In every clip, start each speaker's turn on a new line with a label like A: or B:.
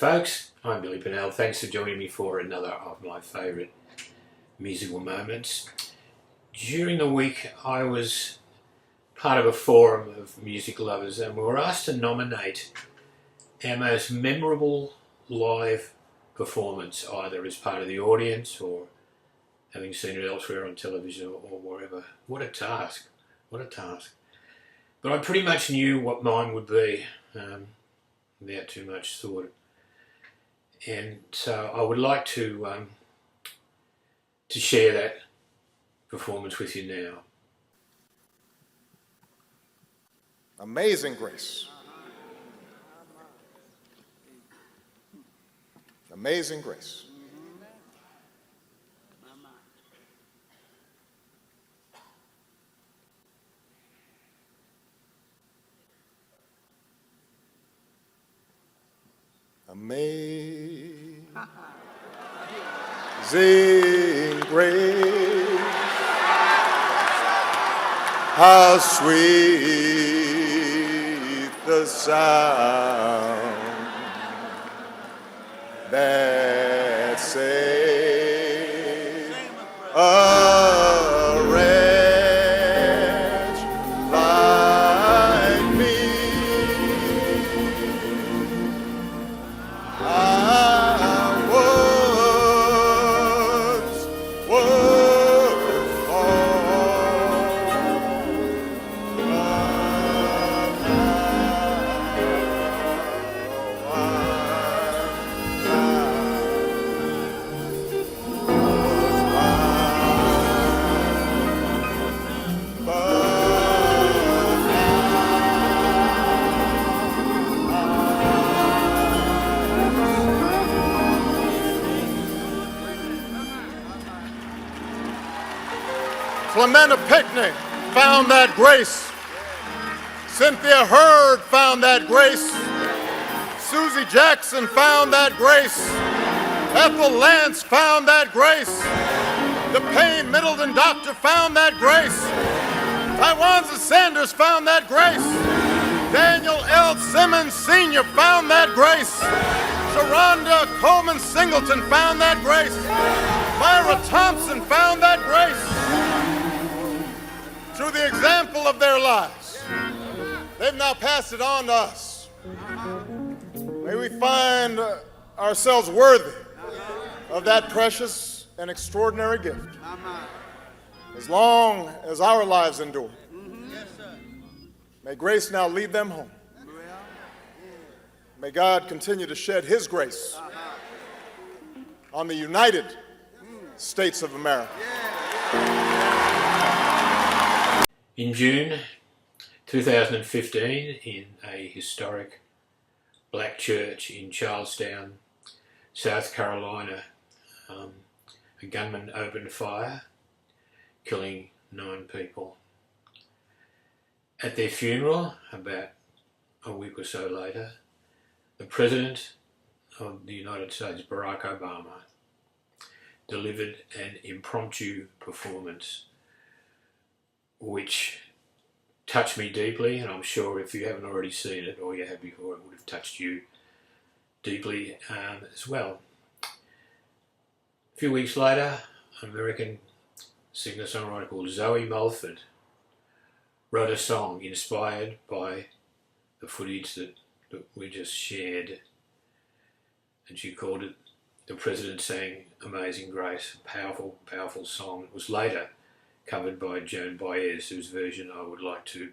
A: folks, I'm Billy Pennell. Thanks for joining me for another of my favourite musical moments. During the week I was part of a forum of music lovers and we were asked to nominate our most memorable live performance, either as part of the audience or having seen it elsewhere on television or wherever. What a task, what a task. But I pretty much knew what mine would be without too much thought. And so I would like to share that performance with you now.
B: Amazing Grace. Amazing Grace. Amazing Grace, how sweet the sound that saved a wretch like me. I once was lost, but now Clementa Pinckney found that grace. Cynthia Hurd found that grace. Susie Jackson found that grace. Ethel Lance found that grace. The Payne Middleton doctor found that grace. Tywanza Sanders found that grace. Daniel L. Simmons Sr. found that grace. Sharonda Coleman Singleton found that grace. Myra Thompson found that grace. Through the example of their lives, they've now passed it on to us. May we find ourselves worthy of that precious and extraordinary gift as long as our lives endure. May grace now lead them home. May God continue to shed His grace on the United States of America.
A: In June 2015, in a historic black church in Charlestown, South Carolina, a gunman opened fire, killing 9 people. At their funeral, about a week or so later, the President of the United States, Barack Obama, delivered an impromptu performance which touched me deeply, and I'm sure if you haven't already seen it or you have before, it would have touched you deeply as well. A few weeks later, an American singer-songwriter called Zoe Mulford wrote a song inspired by the footage that we just shared, and she called it "The President Sang Amazing Grace," a powerful, powerful song. It was later covered by Joan Baez, whose version I would like to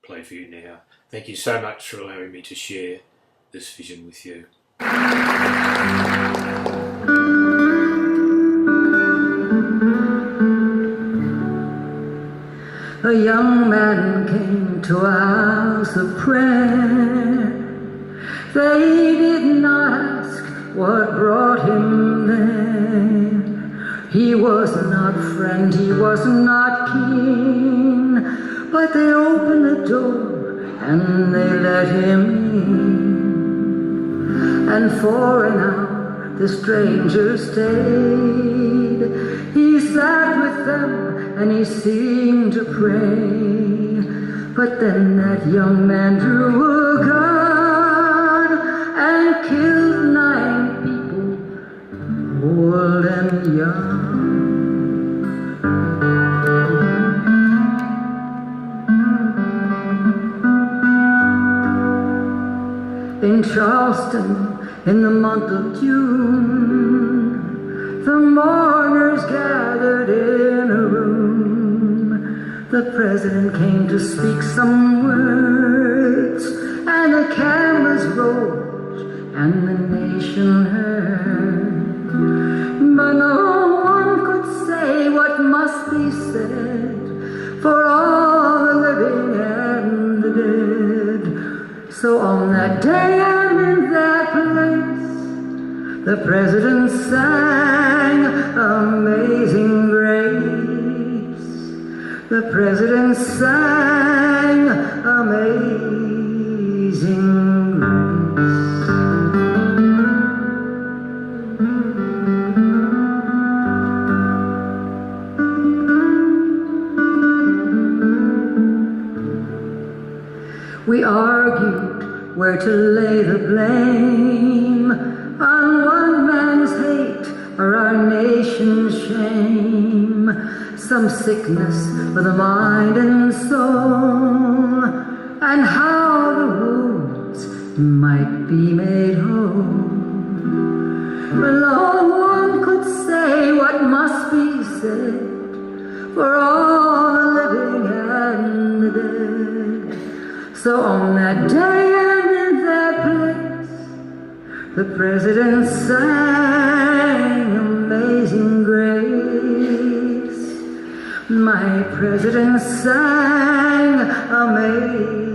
A: play for you now. Thank you so much for allowing me to share this vision with you.
C: A young man came to a house of prayer. They did not ask what brought him there. He was not friend, he was not kin, but they opened the door and they let him in. And for an hour the stranger stayed. He sat with them and he seemed to pray. But then that young man drew a gun and and killed 9 people, old and young. In Charleston, in the month of June, the mourners gathered in a room. The president came to speak some words, and the cameras rolled, and the nation heard. But no one could say what must be said for all the living and the dead. So on that day and in that place, the president sang Amazing Grace. The president sang Amazing Grace. We argued where to lay the blame, on one man's hate or our nation's shame, some sickness for the mind and soul, and how the wounds might be made whole. But no one could say what must be said for all the living and the dead. So on that day and in that place, the president sang Amazing Grace. My president sang Amazing